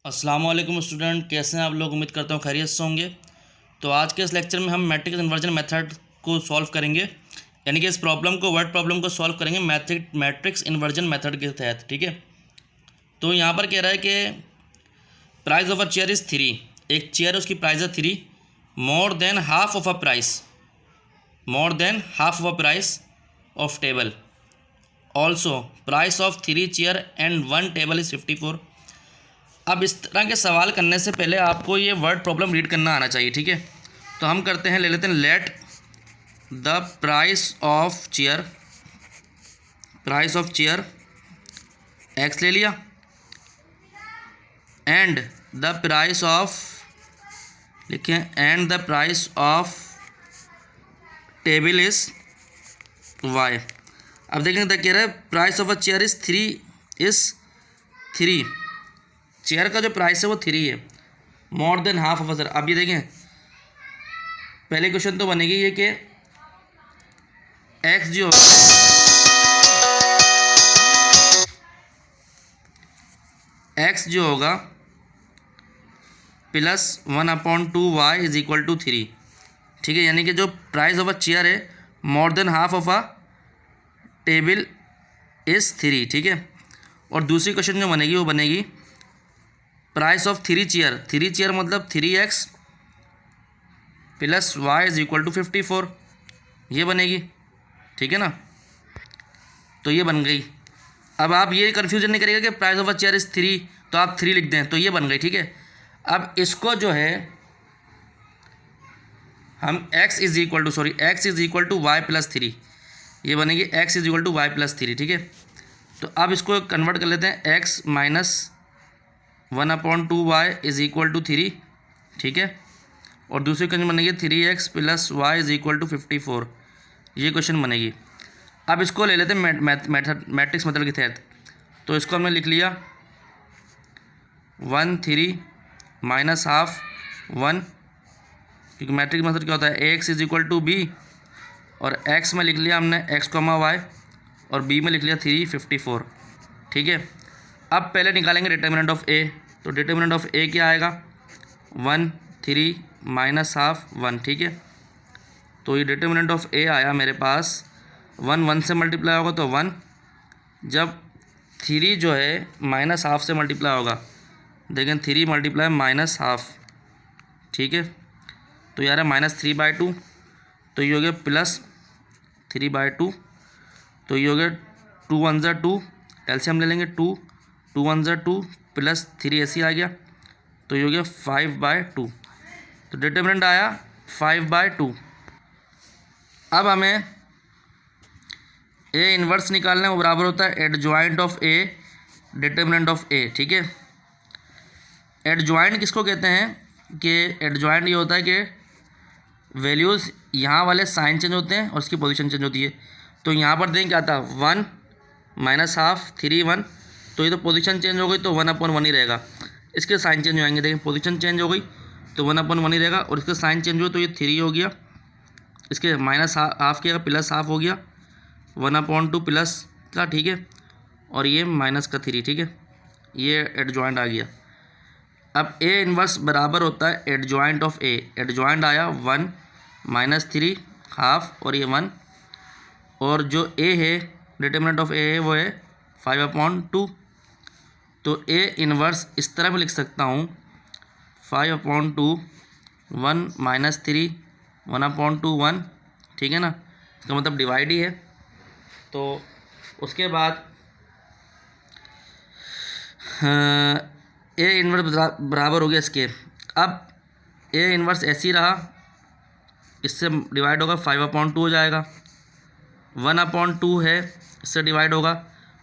अस्सलाम वालेकुम स्टूडेंट, कैसे हैं आप लोग। उम्मीद करता हूँ खैरियत से होंगे। तो आज के इस लेक्चर में हम मैट्रिक्स इन्वर्जन मेथड को सॉल्व करेंगे, यानी कि इस प्रॉब्लम को वर्ड प्रॉब्लम को सॉल्व करेंगे मैट्रिक्स इन्वर्जन मेथड के तहत। ठीक है, तो यहाँ पर कह रहा है कि price of a chair is 3। एक चेयर है, उसकी प्राइस है 3, मोर than half of a price of table. Also price of 3 chair and 1 table is 54। अब इस तरह के सवाल करने से पहले आपको ये वर्ड प्रॉब्लम रीड करना आना चाहिए। ठीक है, तो हम करते हैं, ले लेते हैं let the price of chair X ले लिया and the price of table is Y. अब देखेंगे, कह रहा है price of a chair is three. Chair का जो प्राइस है वो 3 है, more than half of a. अब ये देखें, पहले क्वेश्चन तो बनेगी ये कि एक्स जो होगा +1/2 y इज इक्वल टू 3। ठीक है, यानी कि जो प्राइस ऑफ अ चेयर है more than half of a table is 3। ठीक है, और दूसरी क्वेश्चन जो बनेगी वो बनेगी प्राइस ऑफ 3 चेयर मतलब 3x + y is equal to 54, ये बनेगी। ठीक है ना, तो ये बन गई। अब आप ये कन्फ्यूजन नहीं करिएगा कि price of a chair is 3 तो आप 3 लिख दें, तो ये बन गई। ठीक है, अब इसको जो है हम x is equal to y + 3, ये बनेगी x is equal to y + 3। ठीक है, तो अब इसको कन्वर्ट कर लेते हैं, x - 1/2 y is equal to 3। ठीक है, और दूसरी क्वेश्चन बनेगी 3x + y is equal to 54, ये क्वेश्चन बनेगी। अब इसको ले लेते हैं मैट्रिक्स मेथड के तहत। तो इसको हमने लिख लिया 1 3 -हाफ 1, क्योंकि मैट्रिक्स मेथड क्या होता है, ax is equal to b, और x में लिख लिया हमने x, y, और b में लिख लिया 3 54। ठीक है, अब पहले निकालेंगे डिटर्मिनेंट ऑफ a। तो डिटर्मिनेंट ऑफ a क्या आएगा, 1 3 -हाफ 1। ठीक है, तो ये डिटर्मिनेंट ऑफ a आया मेरे पास, 1 से मल्टीप्लाई होगा तो 1, जब 3 जो है -हाफ से मल्टीप्लाई होगा, देखें 3 × -हाफ। ठीक है, तो यार है -3/2, तो ये हो गया +3/2, तो ये हो गया 2 1 ज़ा 2, एलसीएम ले लेंगे 2 1 ज़ा 2 +3 ऐसे आ गया, तो ये हो गया 5/2। तो डिटर्मिनेंट आया 5/2। अब हमें ए इन्वर्स निकालना है, वो बराबर होता है adjoint of A determinant of A. ठीक है, एडजॉइंट किसको कहते हैं कि एडजॉइंट ये होता है कि वैल्यूज़ यहाँ वाले साइन चेंज होते हैं और उसकी पोजीशन चेंज होती है। तो यहाँ पर देखें क्या आता है, 1 -हाफ 3 1, तो ये तो पोजीशन चेंज हो गई तो 1/1 ही रहेगा। इसके साइन चेंज हो जाएंगे, देखें पोजीशन चेंज हो गई तो 1/1 ही रहेगा, और इसके साइन चेंज हुए तो ये 3 हो गया, इसके -हाफ किया +हाफ हो गया 1/2 प्लस का। ठीक है, और ये -3। ठीक है, ये एडजॉइंट आ गया। अब ए इन्वर्स बराबर होता है एडजॉइंट ऑफ ए। एडजॉइंट आया 1 -3 हाफ और ये 1, और जो ए है डिटर्मिनेंट ऑफ ए है वो है 5/2। तो ए इन्वर्स इस तरह में लिख सकता हूँ 5/2 1 -3 1/2 1। ठीक है ना, इसका मतलब डिवाइड ही है। तो उसके बाद ए इन्वर्स बराबर हो गया इसके। अब ए इन्वर्स ऐसे ही रहा, इससे डिवाइड होगा 5/2 हो जाएगा, 1/2 है इससे डिवाइड होगा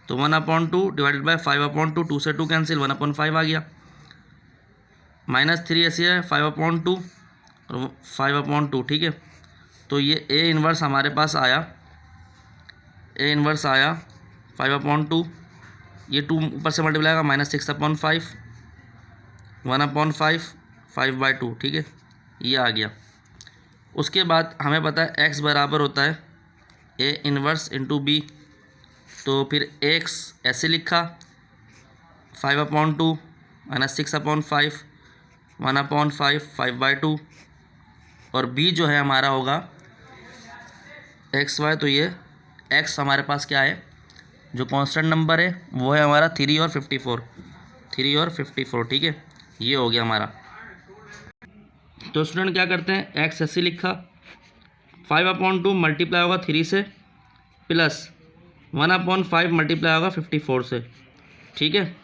तो 1/2 डिवाइडेड बाय 5/2, 2 से 2 कैंसिल, 1/5 आ गया। -3 ऐसे है 5/2 और 5/2। ठीक है, तो ये ए इन्वर्स हमारे पास आया, ए इन्वर्स आया 5/2, ये 2 ऊपर से मल्टीप्लाई आएगा -6/5 1/5 5/2। ठीक है, ये आ गया। उसके बाद हमें पता है x बराबर होता है ए इन्वर्स इंटू बी, तो फिर x ऐसे लिखा 5/2 -6/5, 1/5, 5/2, और b जो है हमारा होगा xy। तो ये x हमारे पास क्या है, जो कांस्टेंट नंबर है वो है हमारा 3 और 54, 3 और 54, ठीक है, ये हो गया हमारा। तो स्टूडेंट क्या करते हैं, x ऐसे लिखा, 5/2 मल्टीप्लाई होगा 3 से, प्लस 1/5 मल्टीप्लाई होगा 54 से, ठीक है।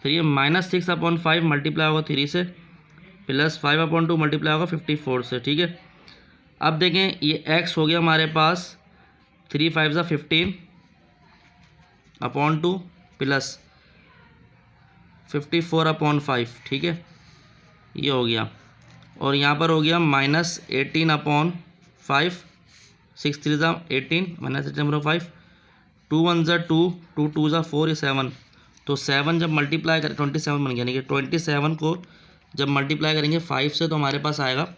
फिर ये -6/5 मल्टीप्लाई होगा 3 से, प्लस 5/2 मल्टीप्लाई होगा 54 से, ठीक है। अब देखें ये x हो गया हमारे पास 3 5 ज़ा 15/2 प्लस 54/5, ठीक है, ये हो गया। और यहाँ पर हो गया -18/5, 6 3 ज़ा 18, -18/5, 2 1 ज़ा 2, 2 2 ज़ा 4, 7। तो 7 जब मल्टीप्लाई करें 27 बन गया, यानी कि 27 को जब मल्टीप्लाई करेंगे 5 से तो हमारे पास आएगा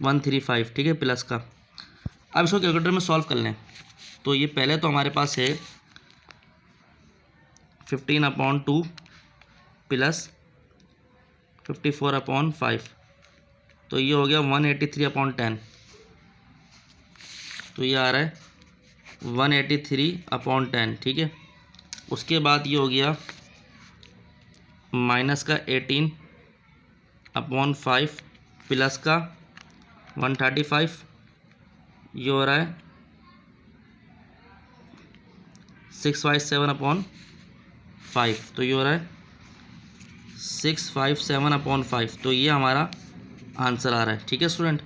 135, ठीक है, प्लस का। अब इसको कैलकुलेटर में सॉल्व कर लें। तो ये पहले तो हमारे पास है 15/2 प्लस 54/5, तो ये हो गया 183/10। तो ये आ रहा है 183/10, ठीक है। उसके बाद ये हो गया माइनस का 18/5 प्लस का 135, ये हो रहा है 657/5, तो ये हो रहा है 657/5। तो ये हमारा आंसर आ रहा है, ठीक है स्टूडेंट।